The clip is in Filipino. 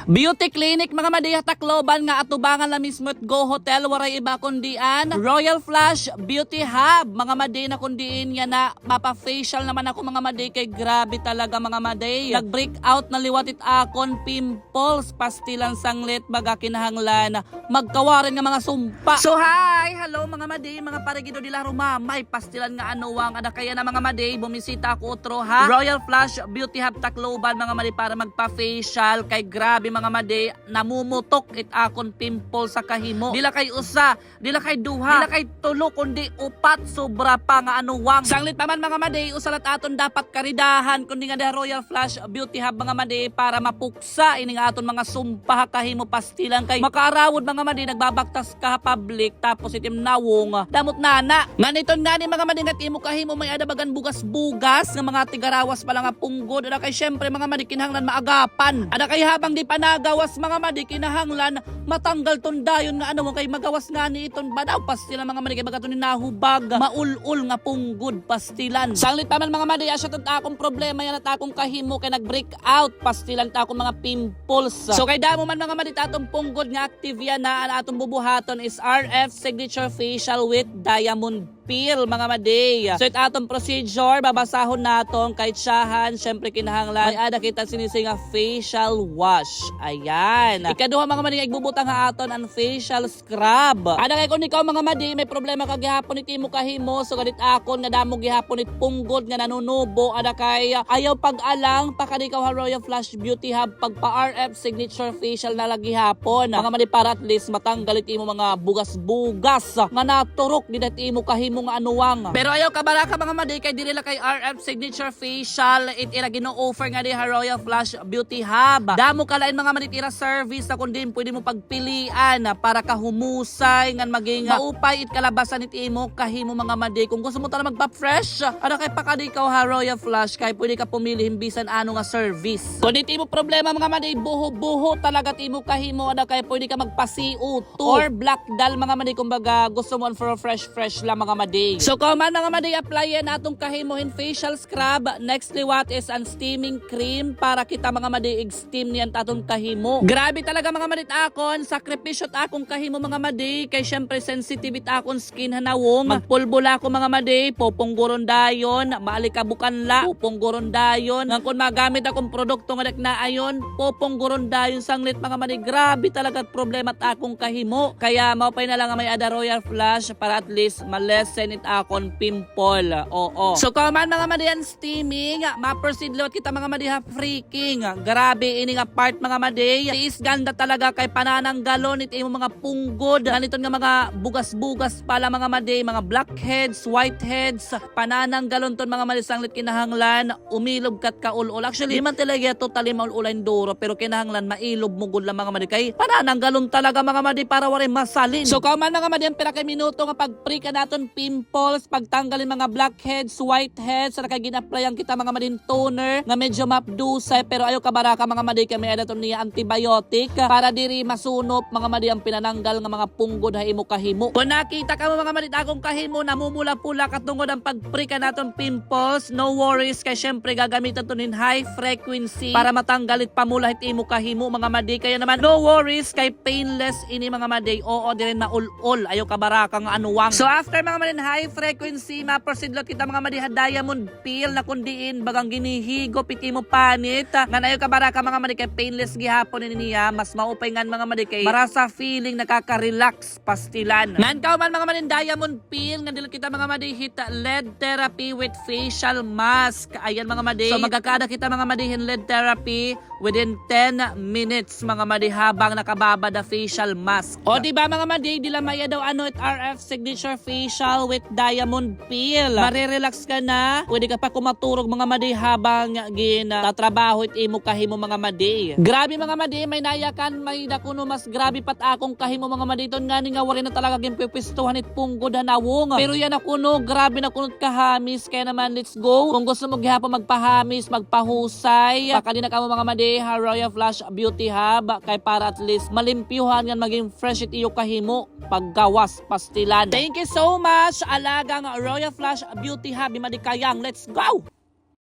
Beauty clinic mga madi Tacloban nga atubangan la mismo at Go Hotel waray iba kundian Royal Flush Beauty Hub mga madi na kundiin yan na mapa-facial naman ako mga madi kay grabe talaga mga madi. Nag-break out na liwatit akon pimples pastilan sanglit baga kinahanglan magkawarin nga mga sumpa. So hi, hello mga madi, mga paregido nila rumamay pastilan nga anuwang ada kaya na mga madi bumisita ako otro ha Royal Flush Beauty Hub Tacloban mga madi para magpa-facial kay grabe mga madi namumutok it akon pimple sa kahimo. Dila kay usa, dila kay duha, dila kay tulo kundi upat sobra pa nga anuwang. Sanglit naman mga madi usalat aton dapat karidahan kundi nga Royal Flush Beauty Hub mga madi para mapuksa ini nga aton mga sumpah kahimo pastilan kay makaarawod mga madi nagbabaktas ka public tapos itim nawong damot nana. Nganiton ngani mga madi nga imo kahimo may adabagan bugas-bugas nga mga tigarawas pala nga punggod ada kay syempre mga madi kinahanglan maagapan. Ada kay habang di panagawas mga madi kinahanglan matanggal ton dayon nga ano kay magawas nga ni iton badaw pastilan mga madi kay bagaton ni nahubag maulul nga punggod pastilan. Sanglit pa man mga madi asya tot akong problema yan at akong kahimo kay nag-break out pastilan ta akong mga pimples. So kay damo man mga madi atong punggod nga active yan na atong bubuhaton is RF Signature Facial with Diamond Peel mga madi. So it atong procedure babasahon naton kay tsahan syempre kinahanglan ay ada kita sinising nga facial wash. Ayan. Ikaduha mga madi igbubutang ha aton ang facial scrub. Ada kay kun ikaw mga madi may problema ka gihapon it imo kahimo so ganit akon nga damo gihapon it punggod nga nanunubo ada kay ayaw pag-alang pakadikaw ha Royal Flush Beauty Hub pagpa RF Signature Facial na lagi hapon. Mga madi para at least matanggal it imo mga bugas-bugas nga naturok di dat imo kahimo nga anuwang. Pero ayaw kabaraka mga madi kay dili la kay RF Signature Facial it ira gino-offer nga di ha Royal Flush Beauty Hub. Damo kalain mga madi tira service na kundi pwede mo pagpilian para kahumusay ngan maging maupay it kalabasan it imo kahimo mga madi. Kung gusto mo tala magpa-fresh ada kay pakadikaw ha Royal Flush kay pwede ka pumili himbisan ano nga service. Kung it imo problema mga madi buho-buho talaga timo kahimo ada kay pwede ka magpa-CO2 or black doll mga madi kumbaga gusto mo for fresh lang mga madi. So kung man mga madi applyan atong kahimohin facial scrub next liwat is ang steaming cream para kita mga madi steam niyan atong kahimo. Grabe talaga mga madi akon sakripisyo akong kahimo mga madi kay syempre sensitive akon skin hanawong magpulbula ko mga madi poponggoron dayon maalikabukan la poponggoron dayon nang kun magamit akong produkto nga na ayon poponggoron dayon sanglit mga madi grabe talaga problema at akong kahimo kaya maupay na lang nga may ada Royal Flush para at least malesen it akon pimple. Oo. So kung man mga madi steaming ma-proceed lot kita mga madi freaking grabe ini nga part mga madi is ganda talaga kay panananggalon it imo mga punggod ganito nga mga bugas-bugas pala mga madi mga blackheads whiteheads panananggalon ton mga madi sanglit kinahanglan umilog kat kaulol actually man talaga totally maululain duro pero kinahanglan mailob mo gud lang mga madi kay panananggalon talaga mga madi para wala masalin. So kung man mga madi ang pira kay minuto nga pag-pre ka naton pimples pagtanggalin mga blackheads whiteheads sa kay ginaplayan kita mga madi toner nga medyo mapdusay pero ayo kabaraka mga madi kay may adaton niya antibiotic para diri masunop mga madi ang pinananggal nga mga punggod ha imo kahimo. Kung nakita ka mo mga madi akong kahimo namumula-pula katungod ang pag-pre ka naton pimples no worries kay syempre gagamitan to nin high frequency para matanggalit pamulahit imo kahimo mga madi kaya naman no worries kay painless ini mga madi oo dire na ul ayo kabaraka nga anuwang. So after mga madi high frequency ma-proceed lot kita mga madi diamond peel na kundiin bagang ginihigop iti mo panit nga ayo kabaraka mga madi kay painless gihapon niya mas maupay ngan mga madi kay marasa feeling nakaka-relax pastilan. Ngan ka man mga madi diamond peel nga dili kita mga madi hit LED therapy with facial mask. Ayan mga madi. So magkakada kita mga madi LED therapy within 10 minutes mga madi habang nakababa the facial mask. O di ba mga madi dila maya daw ano it RF Signature Facial with Diamond Peel. Marirelax ka na. Pwede ka pa kumaturog mga madi habang tatrabaho it imo kahimo mga madi. Grabe mga madi may nayakan may dakuno mas grabe pat akong kahimo mga madi ton ngani nga wala na talaga gimpipistuhan it punggod hanawong. Pero yan ako no grabe na kunot kahamis kaya naman let's go. Kung gusto mo gihapon magpahamis magpahusay baka di na kamo mga madi ha Royal Flush Beauty Hub kay para at least malimpyuhan yan maging fresh it iyo kahimo paggawas pastilan. Thank you so much alagang Royal Flush Beauty Hub madikayang let's go.